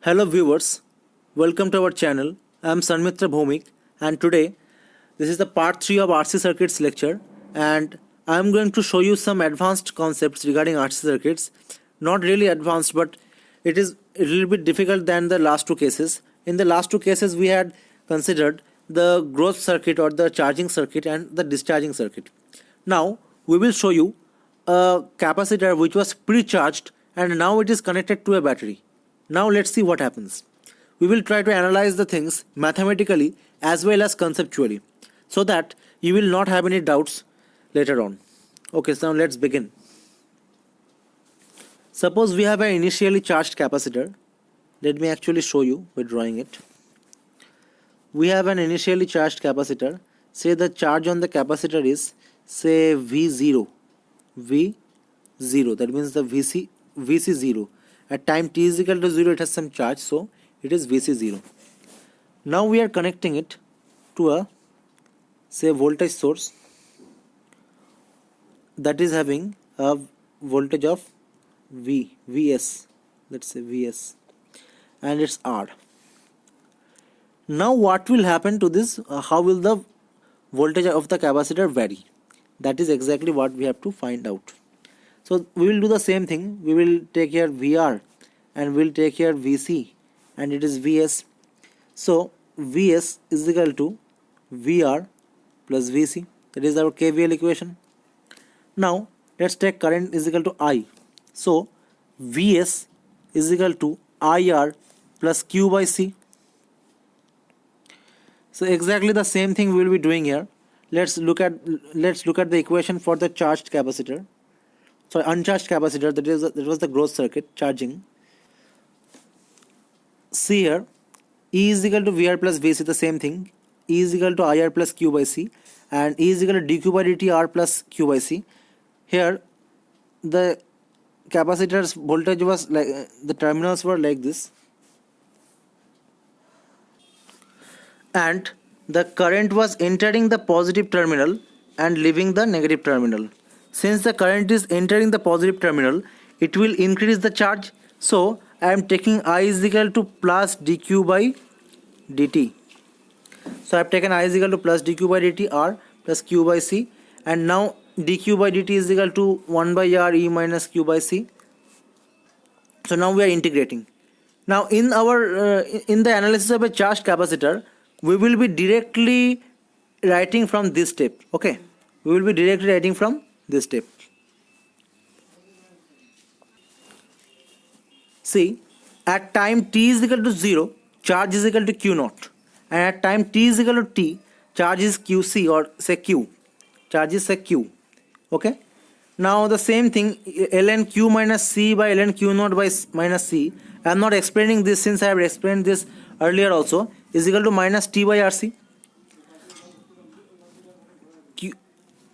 Hello viewers, welcome to our channel. I am Sanmitra Bhomik and today this is the part 3 of RC circuits lecture and I am going to show you some advanced concepts regarding RC circuits. Not really advanced, but it is a little bit difficult than the last two cases. In the last two cases we had considered the growth circuit or the charging circuit and the discharging circuit. Now we will show you a capacitor which was pre-charged and now it is connected to a battery. Now let's see what happens. We will try to analyze the things mathematically as well as conceptually so that you will not have any doubts later on. Okay, so now let's begin. Suppose we have an initially charged capacitor. Let me actually show you by drawing it. We have an initially charged capacitor. Say the charge on the capacitor is say V0. V0, that means the VC0. At time t is equal to 0, it has some charge, so it is Vc0. Now we are connecting it to a say voltage source that is having a voltage of Vs, let's say Vs, and it's R. Now what will happen to this? How will the voltage of the capacitor vary? That is exactly what we have to find out. So we will do the same thing. We will take here VR and we will take here VC and it is Vs. So Vs is equal to VR plus Vc. That is our KVL equation. Now let's take current is equal to I. So Vs is equal to IR plus Q by C. So exactly the same thing we will be doing here. Let's look at the equation for the charged capacitor. So uncharged capacitor, that was the growth circuit charging. See here, E is equal to VR plus Vc, the same thing. E is equal to IR plus Q by C and E is equal to dQ by dt R plus Q by C. Here the capacitor's voltage was like, the terminals were like this. And the current was entering the positive terminal and leaving the negative terminal. Since the current is entering the positive terminal, it will increase the charge. So I am taking I is equal to plus dq by dt. So I have taken I is equal to plus dq by dt R plus Q by C, and now dq by dt is equal to 1 by R E minus Q by C. So now we are integrating. Now in our in the analysis of a charged capacitor, we will be directly writing from this step. Okay, we will be directly writing from this step. See, at time t is equal to 0, charge is equal to q naught, and at time t is equal to t, charge is qc or say q. Charge is say q. Okay. Now the same thing, ln q minus c by ln q naught by minus c. I am not explaining this since I have explained this earlier also. Is equal to minus t by rc.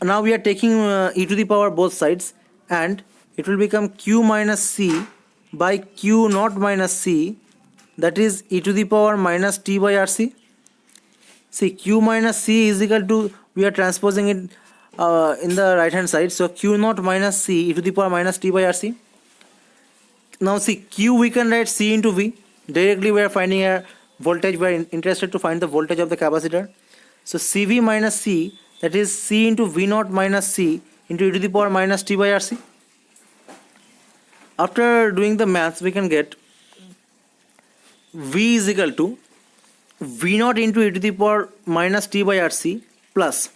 Now we are taking e to the power both sides and it will become q minus c by q naught minus c, that is e to the power minus t by rc. See, q minus c is equal to, we are transposing it in the right hand side, so q naught minus c e to the power minus t by rc. Now see, q we can write c into v. Directly we are finding a voltage. We are interested to find the voltage of the capacitor. So cv minus c, that is c into v naught minus c into e to the power minus t by rc. After doing the maths, we can get v is equal to v naught into e to the power minus t by rc plus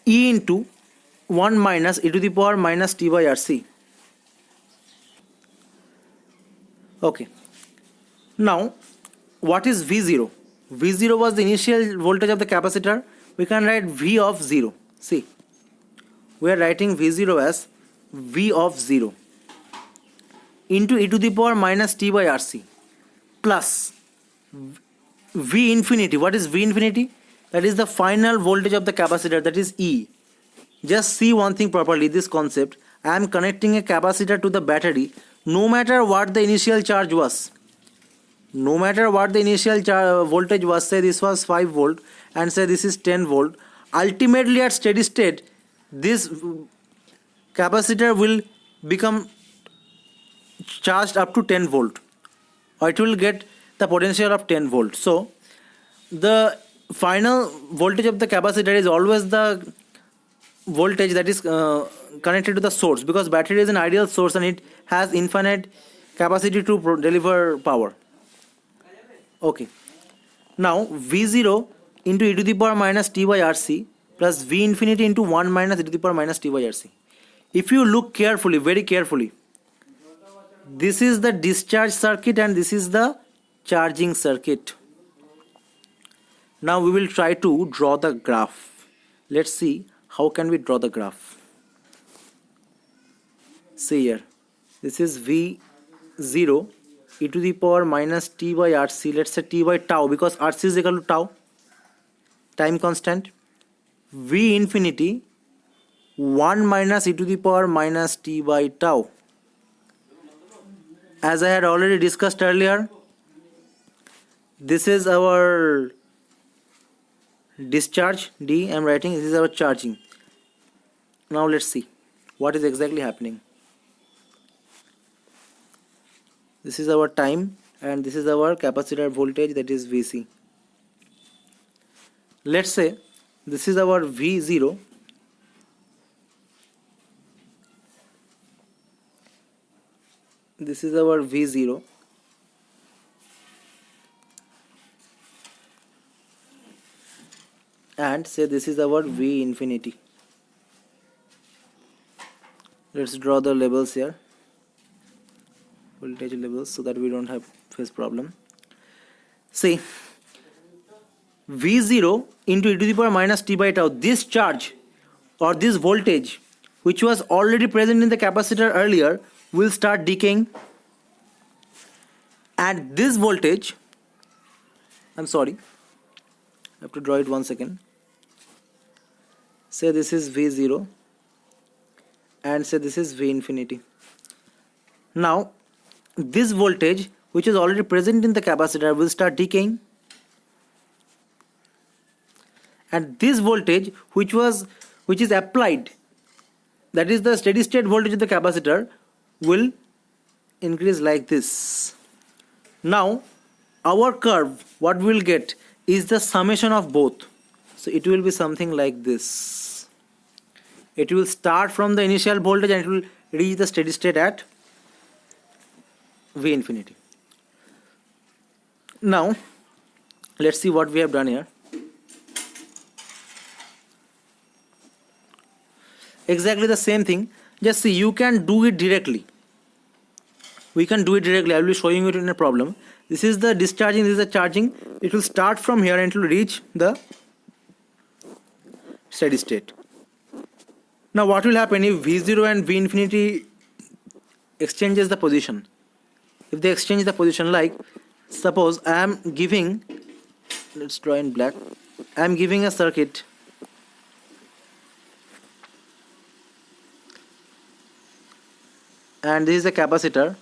e into 1 minus e to the power minus t by rc. Okay. Now, what is V0? V0 was the initial voltage of the capacitor. We can write V of 0. See, we are writing V0 as V of 0 into e to the power minus t by rc plus V infinity. What is V infinity? That is the final voltage of the capacitor, that is E. Just see one thing properly, this concept. I am connecting a capacitor to the battery no matter what the initial charge was. No matter what the initial voltage was, say this was 5 volt and say this is 10 volt, ultimately at steady state this capacitor will become charged up to 10 volt. or it will get the potential of 10 volts. So the final voltage of the capacitor is always the voltage that is connected to the source, because battery is an ideal source and it has infinite capacity to deliver power. Okay, now V0 into e to the power minus t by RC plus V infinity into 1 minus e to the power minus t by RC. If you look carefully, very carefully, this is the discharge circuit and this is the charging circuit. Now we will try to draw the graph. Let's see how can we draw the graph. See here, this is V0 e to the power minus t by RC, let's say t by tau, because RC is equal to tau, time constant. V infinity 1 minus e to the power minus t by tau. As I had already discussed earlier, this is our discharge D, I am writing, this is our charging. Now let's see what is exactly happening. This is our time and this is our capacitor voltage, that is Vc. Let's say this is our V0. This is our V0. And say this is our V infinity. Let's draw the labels here, voltage levels, so that we don't have face problem. See, V0 into e to the power minus t by tau, this charge or this voltage which was already present in the capacitor earlier will start decaying, and this voltage, I'm sorry, I have to draw it 1 second. Say this is V0 and say this is V infinity. Now this voltage which is already present in the capacitor will start decaying, and this voltage which is applied, that is the steady state voltage of the capacitor, will increase like this. Now our curve, what we will get is the summation of both. So it will be something like this. It will start from the initial voltage and it will reach the steady state at V infinity. Now let's see what we have done here. Exactly the same thing. Just see, you can do it directly. We can do it directly. I will be showing it in a problem. This is the discharging, this is the charging. It will start from here and it will reach the steady state. Now what will happen if V0 and V infinity exchanges the position? If they exchange the position, like suppose I am giving, let's draw in black, I am giving a circuit and this is a capacitor.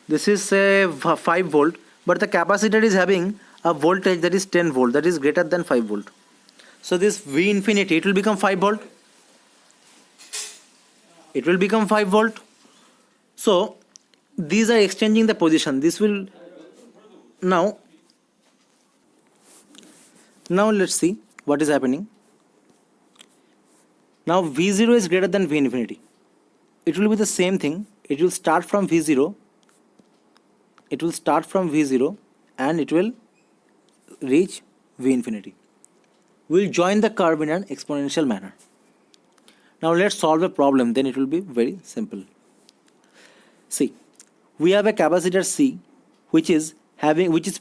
This is say 5 volt, but the capacitor is having a voltage that is 10 volt, that is greater than 5 volt. So this V infinity, it will become 5 volt. It will become 5 volt. So these are exchanging the position. This will now let's see what is happening. Now V0 is greater than V infinity. It will be the same thing. It will start from V0. It will start from V0 and it will reach V infinity. We will join the curve in an exponential manner. Now let's solve a problem, then it will be very simple. See, we have a capacitor C which is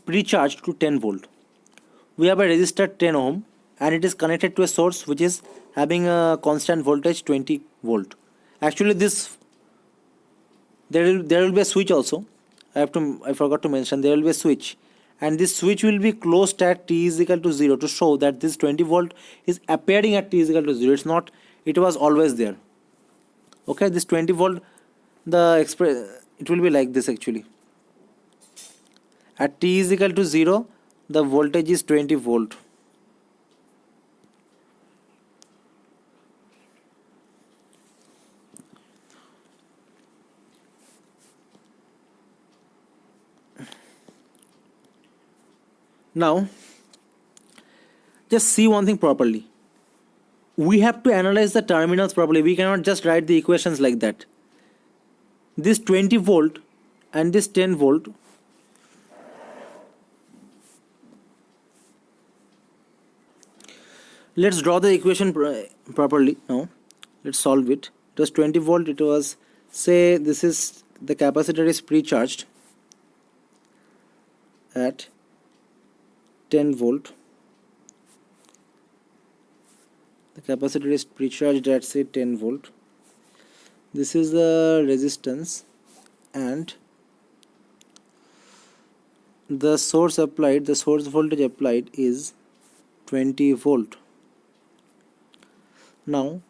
pre-charged to 10 volt. We have a resistor 10 ohm and it is connected to a source which is having a constant voltage 20 volt. Actually this there will be a switch also. I forgot to mention, there will be a switch, and this switch will be closed at t is equal to 0 to show that this 20 volt is appearing at t is equal to 0. It was always there. Okay, this 20 volt, it will be like this actually. At t is equal to 0, the voltage is 20 volt. Now just see one thing properly. We have to analyze the terminals properly. We cannot just write the equations like that. This 20 volt and this 10 volt, let's draw the equation properly. Now let's solve it. It was 20 volt. It was, say, this is the capacitor is pre-charged at 10 volt. The capacitor is pre-charged at, say, 10 volt. This is the resistance, and the source applied, the source voltage applied is 20 volt. Now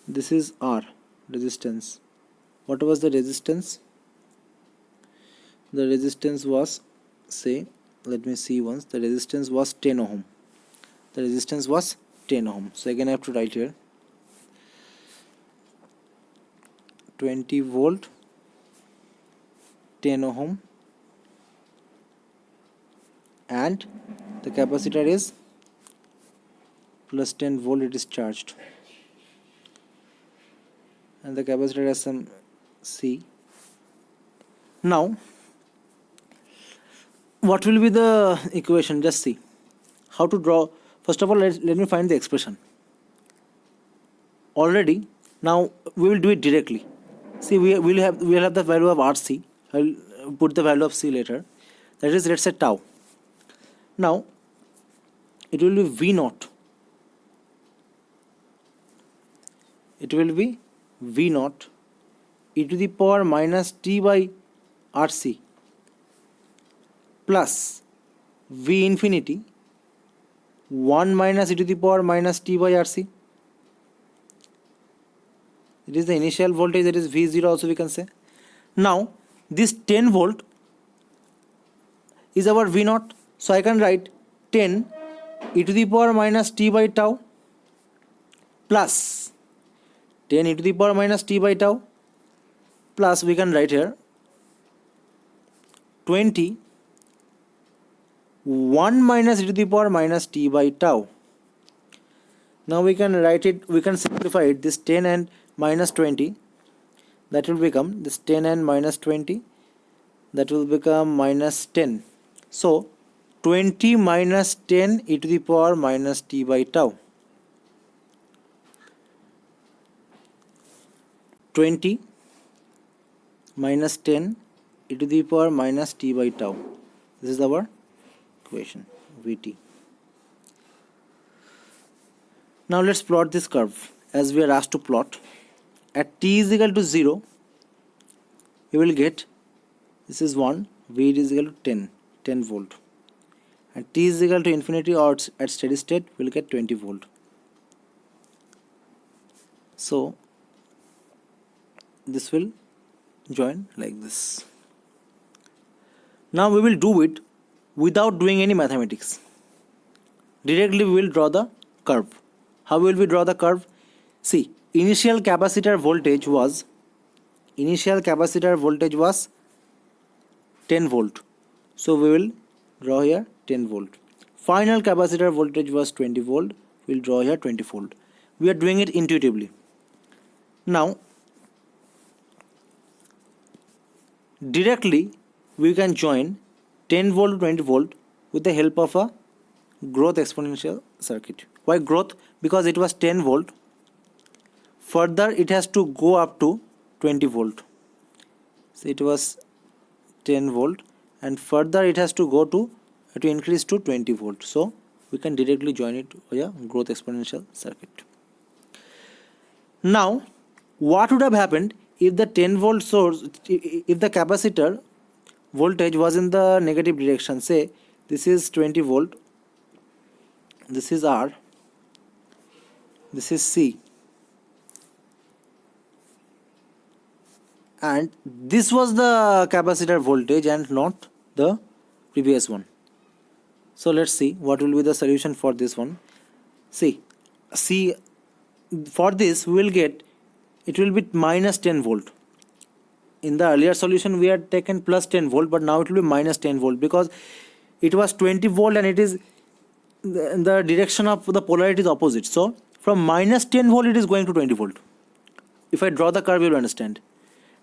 this is R, resistance. What was the resistance? The resistance was, say, let me see once, the resistance was 10 ohm. The resistance was 10 ohm. So again I have to write here 20 volt, 10 ohm, and the capacitor is plus 10 volt, it is charged, and the capacitor has some C. Now what will be the equation? Just see how to draw. First of all, let me find the expression already. Now we will do it directly. See, we will have the value of RC. I will put the value of C later. That is, let's say tau. Now it will be V naught. It will be V naught e to the power minus T by RC plus V infinity 1 minus e to the power minus T by RC. It is the initial voltage, that is V0 also we can say. Now this 10 volt is our V naught. So I can write 10 e to the power minus T by tau plus 10 e to the power minus T by tau plus, we can write here 20 1 minus e to the power minus T by tau. Now we can write it, we can simplify it, this 10 and minus 20, that will become this 10 and minus 20, that will become minus 10. So 20 minus 10 e to the power minus T by tau. 20 minus 10 e to the power minus T by tau. This is our equation, Vt. Now let's plot this curve as we are asked to plot. At t is equal to 0, you will get, this is 1, V is equal to 10 volt. And t is equal to infinity, or at steady state, we will get 20 volt. So this will join like this. Now we will do it without doing any mathematics. Directly we will draw the curve. How will we draw the curve? See, initial capacitor voltage was 10 volt. So we will draw here 10 volt. Final capacitor voltage was 20 volt. We will draw here 20 volt. We are doing it intuitively. Now directly we can join 10 volt to 20 volt with the help of a growth exponential circuit. Why growth? Because it was 10 volt. Further it has to go up to 20 volt. So it was 10 volt, and further it has to go to increase to 20 volt. So we can directly join it via growth exponential circuit. Now what would have happened if the 10 volt source, if the capacitor voltage was in the negative direction? Say this is 20 volt, this is R, this is C, and this was the capacitor voltage and not the previous one. So let's see what will be the solution for this one. See, for this we will get, it will be minus 10 volt. In the earlier solution we had taken plus 10 volt, but now it will be minus 10 volt, because it was 20 volt and it is the direction of the polarity is opposite. So from minus 10 volt it is going to 20 volt. If I draw the curve, you will understand.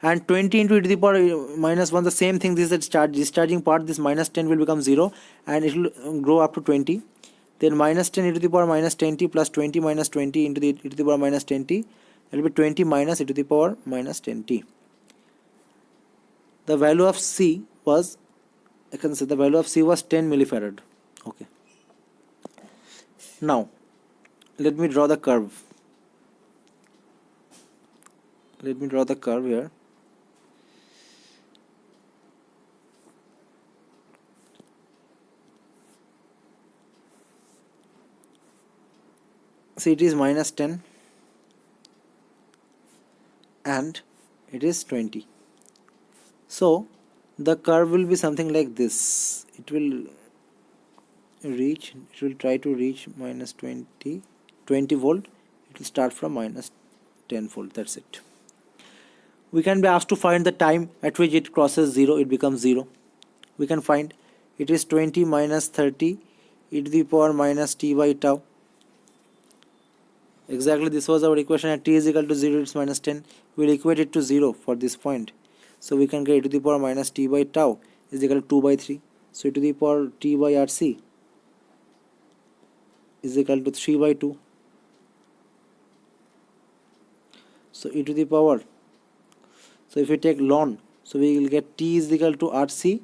And 20 into e to the power minus 1, the same thing. This is the discharging part. This minus 10 will become 0 and it will grow up to 20. Then minus 10 e to the power minus 10t plus 20 minus 20 into the e to the power minus 10t. It will be 20 minus e to the power minus 10t. The value of C was, I can say the value of C was 10 millifarad. Okay. Now, let me draw the curve. Let me draw the curve here. So it is minus 10 and it is 20. So the curve will be something like this. It will try to reach minus 20 volt. It will start from minus 10 volt. That's it. We can be asked to find the time at which it crosses 0, it becomes 0. We can find it is 20 minus 30 e to the power minus t by tau. Exactly, this was our equation. At t is equal to 0, it's minus 10. We'll equate it to 0 for this point. So we can get e to the power minus t by tau is equal to 2 by 3. So e to the power t by RC is equal to 3 by 2. So e to the power, so if we take ln, so we will get t is equal to RC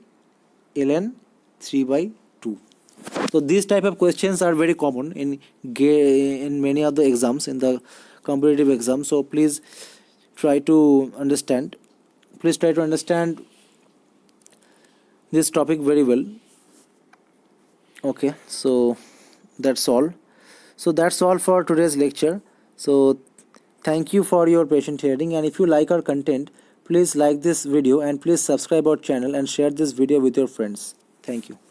ln 3 by 2. So these type of questions are very common in many of the exams, in the competitive exams. So please try to understand. Please try to understand this topic very well. Okay, so that's all. So that's all for today's lecture. So thank you for your patient hearing, and if you like our content, please like this video and please subscribe our channel and share this video with your friends. Thank you.